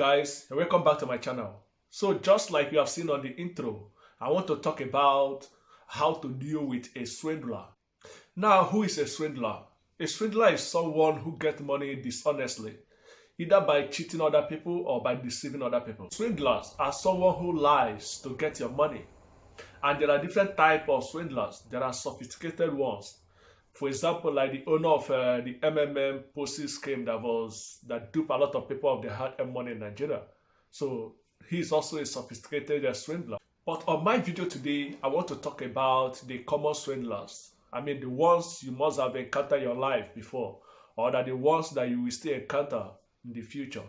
guys, and welcome back to my channel. So just like you have seen on the intro, I want to talk about how to deal with a swindler. Now, who is a swindler? A swindler is someone who gets money dishonestly, either by cheating other people or by deceiving other people. Swindlers are someone who lies to get your money. And there are different types of swindlers. There are sophisticated ones. For example, like the owner of the MMM Postal scheme that duped a lot of people of their hard-earned money in Nigeria. So he's also a sophisticated swindler. But on my video today, I want to talk about the common swindlers. I mean, the ones you must have encountered in your life before, or that the ones that you will still encounter in the future.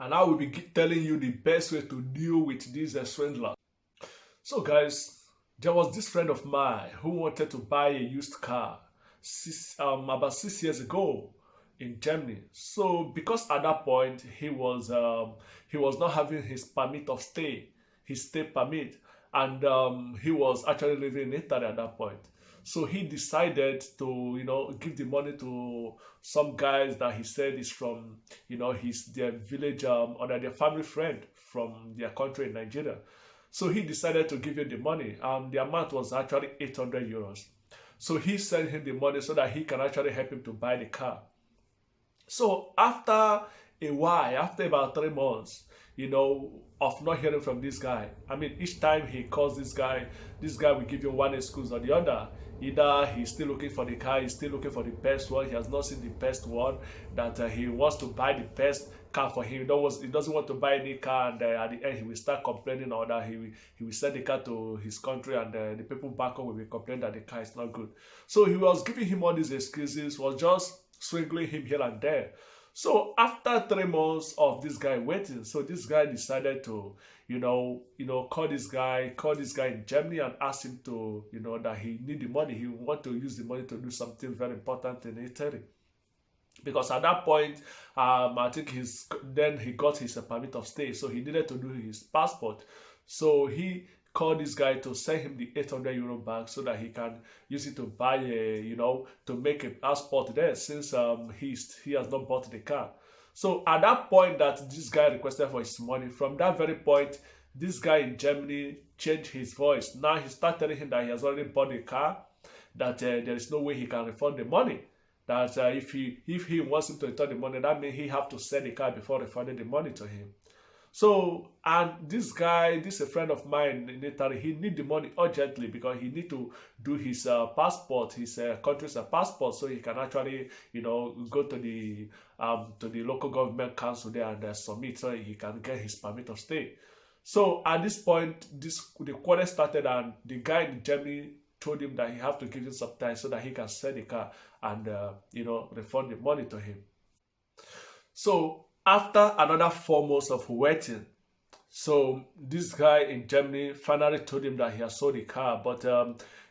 And I will be telling you the best way to deal with these swindlers. So guys, there was this friend of mine who wanted to buy a used car about 6 years ago in Germany. So because at that point he was not having his permit of stay, his stay permit, and he was actually living in Italy at that point. So he decided to give the money to some guys that he said is from their village or their family friend from their country in Nigeria. So he decided to give him the money, and the amount was actually 800 euros. So he sent him the money so that he can actually help him to buy the car. So after a while, after about 3 months, of not hearing from this guy, I mean, each time he calls this guy will give you one excuse or the other. Either he's still looking for the car, he's still looking for the best one, he has not seen the best one, that he wants to buy the best car for him. He doesn't want to buy any car, and at the end he will start complaining, or that he will send the car to his country, and the people back home will be complaining that the car is not good. So he was giving him all these excuses, was just swindling him here and there. So after 3 months of this guy waiting, so this guy decided to, call this guy in Germany and ask him to, that he need the money. He want to use the money to do something very important in Italy. Because at that point, I think he got his permit of stay, so he needed to do his passport. So he called this guy to send him the 800 euro back so that he can use it to buy to make a passport there, since he has not bought the car. So at that point that this guy requested for his money, from that very point, this guy in Germany changed his voice. Now he started telling him that he has already bought the car, that there is no way he can refund the money. That if he wants him to return the money, that means he have to sell the car before refunding the money to him. So, and this guy, this is a friend of mine in Italy, he need the money urgently because he need to do his passport, his country's passport, so he can actually, go to the local government council there and submit, so he can get his permit of stay. So at this point, the quarrel started, and the guy in Germany told him that he have to give him some time so that he can sell the car and refund the money to him. So after another 4 months of waiting, so this guy in Germany finally told him that he has sold the car, but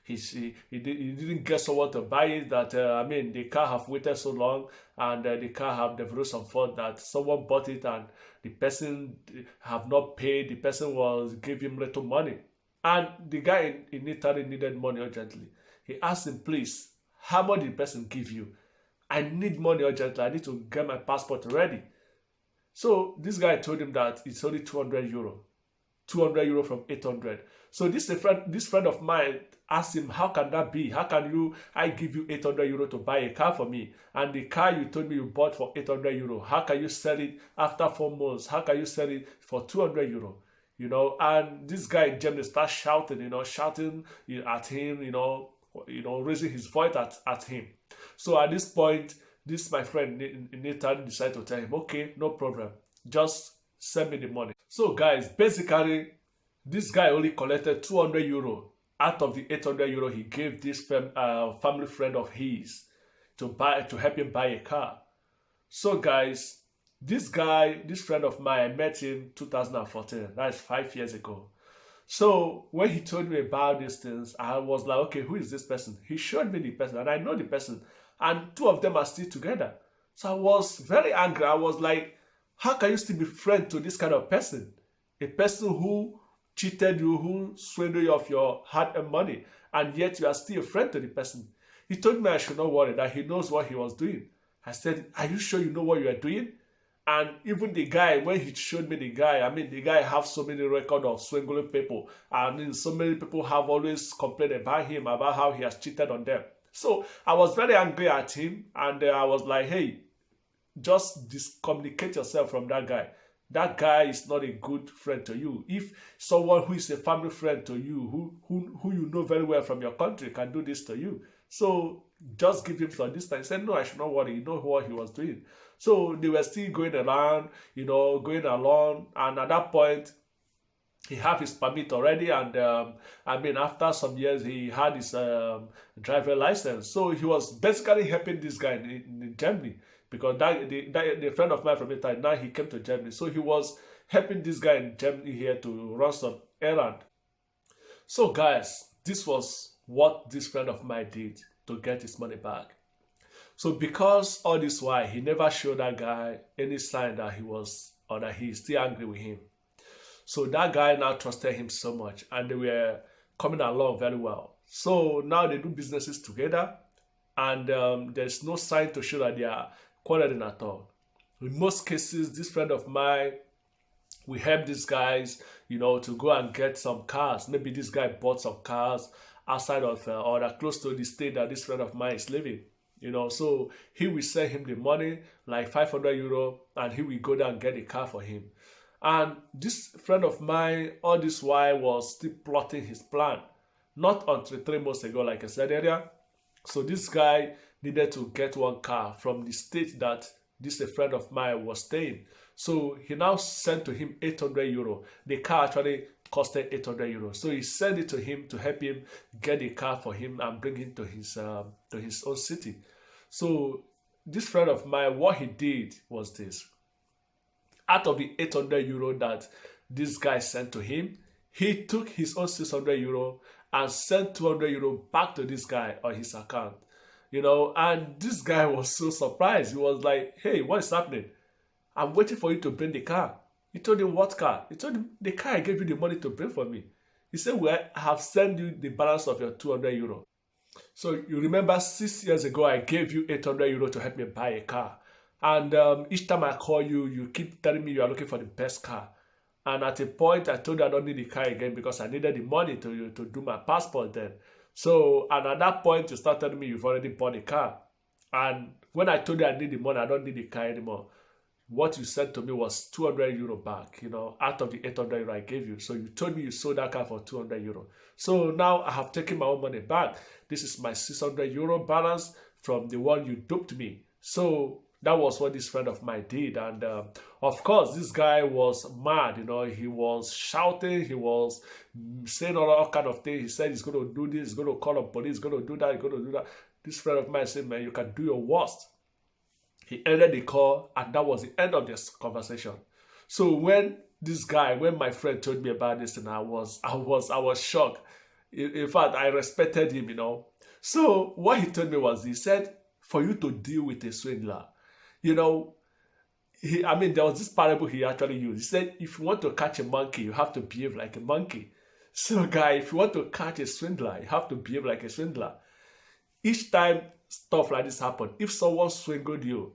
he didn't get someone to buy it. That the car have waited so long, and the car have developed some fault that someone bought it and the person have not paid. The person was giving him little money, and the guy in Italy needed money urgently. He asked him, please, how much did the person give you? I need money urgently. I need to get my passport ready. So this guy told him that it's only 200 euro. 200 euro from 800. So this friend of mine asked him, how can that be? How can I give you 800 euro to buy a car for me? And the car you told me you bought for 800 euro, how can you sell it after 4 months? How can you sell it for 200 euro? And this guy in Germany starts shouting, shouting at him, raising his voice at him. So at this point, my friend in Italy decided to tell him, okay, no problem, just send me the money. So guys, basically, this guy only collected 200 euro out of the 800 euro he gave this family friend of his to help him buy a car. So guys, this friend of mine, I met him 2014, that's 5 years ago. So when he told me about these things, I was like, okay, who is this person? He showed me the person, and I know the person, and two of them are still together. So I was very angry. I was like, how can you still be friend to this kind of person? A person who cheated you, who swindled you of your hard-earned money, and yet you are still a friend to the person. He told me I should not worry, that he knows what he was doing. I said, are you sure you know what you are doing? And even the guy, when he showed me the guy, I mean, the guy have so many record of swindling people. I mean, so many people have always complained about him, about how he has cheated on them. So I was very angry at him, and I was like, hey, just discommunicate yourself from that guy. That guy is not a good friend to you. If someone who is a family friend to you, who you know very well from your country, can do this to you, so just give him some distance. He said, no, I should not worry. You know what he was doing. So they were still going around, going along. And at that point, he had his permit already. And I mean, after some years, he had his driver license. So he was basically helping this guy in Germany. Because the friend of mine from Italy, now he came to Germany. So he was helping this guy in Germany here to run some errand. So guys, this was what this friend of mine did to get his money back. So because all this while, he never showed that guy any sign that he was, or that he is still angry with him. So that guy now trusted him so much, and they were coming along very well. So now they do businesses together, and there's no sign to show that they are quarreling at all. In most cases, this friend of mine, we help these guys, to go and get some cars. Maybe this guy bought some cars outside of or close to the state that this friend of mine is living. So he will send him the money, like 500 euro, and he will go down and get a car for him. And this friend of mine, all this while, was still plotting his plan. Not until 3 months ago, like I said earlier. So this guy needed to get one car from the state that this a friend of mine was staying. So he now sent to him 800 euro. The car actually costed 800 euros. So he sent it to him to help him get a car for him and bring him to his own city. So this friend of mine, what he did was this. Out of the 800 euro that this guy sent to him, he took his own 600 euro and sent 200 euro back to this guy on his account. And this guy was so surprised. He was like, hey, what is happening? I'm waiting for you to bring the car. He told him, what car? He told him, the car I gave you the money to bring for me. He said, well, I have sent you the balance of your 200 euro. So you remember 6 years ago, I gave you 800 euro to help me buy a car. And each time I call you, you keep telling me you are looking for the best car. And at a point, I told you I don't need the car again because I needed the money to do my passport then. So, and at that point, you start telling me you've already bought a car. And when I told you I need the money, I don't need the car anymore. What you said to me was 200 euro back, out of the 800 euro I gave you. So you told me you sold that car for 200 euro. So now I have taken my own money back. This is my 600 euro balance from the one you duped me. So that was what this friend of mine did. And of course, this guy was mad. He was shouting. He was saying all kind of things. He said he's going to do this. He's going to call the police. He's going to do that. He's going to do that. This friend of mine said, man, you can do your worst. He ended the call, and that was the end of this conversation. So when my friend told me about this, and I was shocked. In fact, I respected him, So what he told me was, he said, for you to deal with a swindler, there was this parable he actually used. He said, if you want to catch a monkey, you have to behave like a monkey. So guy, if you want to catch a swindler, you have to behave like a swindler. Each time stuff like this happen, if someone swindled you,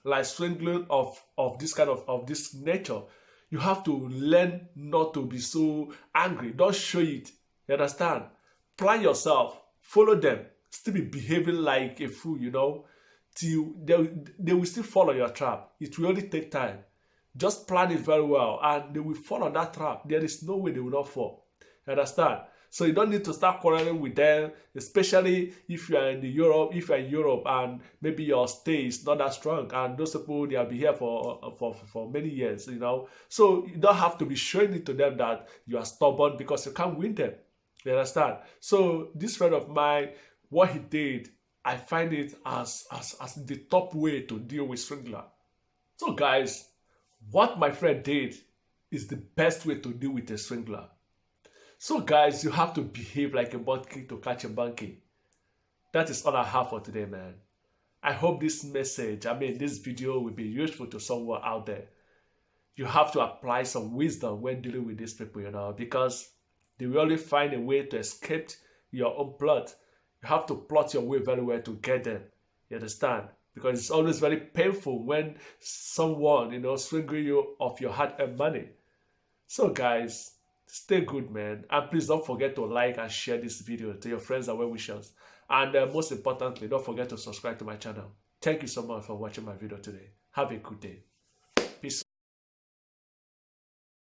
like swindling of this kind of this nature, you have to learn not to be so angry. Don't show it. You understand? Plan yourself. Follow them. Still be behaving like a fool, till they will still follow your trap. It will only take time. Just plan it very well, and they will fall on that trap. There is no way they will not fall. You understand? So you don't need to start quarreling with them, especially if you are in Europe and maybe your stay is not that strong, and those people, they have been here for many years, So you don't have to be showing it to them that you are stubborn because you can't win them. You understand? So this friend of mine, what he did, I find it as the top way to deal with swindler. So guys, what my friend did is the best way to deal with a swindler. So guys, you have to behave like a monkey to catch a monkey. That is all I have for today, man. I hope this this video will be useful to someone out there. You have to apply some wisdom when dealing with these people, because they will only find a way to escape your own plot. You have to plot your way very well to get them. You understand? because it's always very painful when someone, swindling you of your hard-earned money. So guys, stay good, man. And please don't forget to like and share this video to your friends and well-wishers. And most importantly, don't forget to subscribe to my channel. Thank you so much for watching my video today. Have a good day.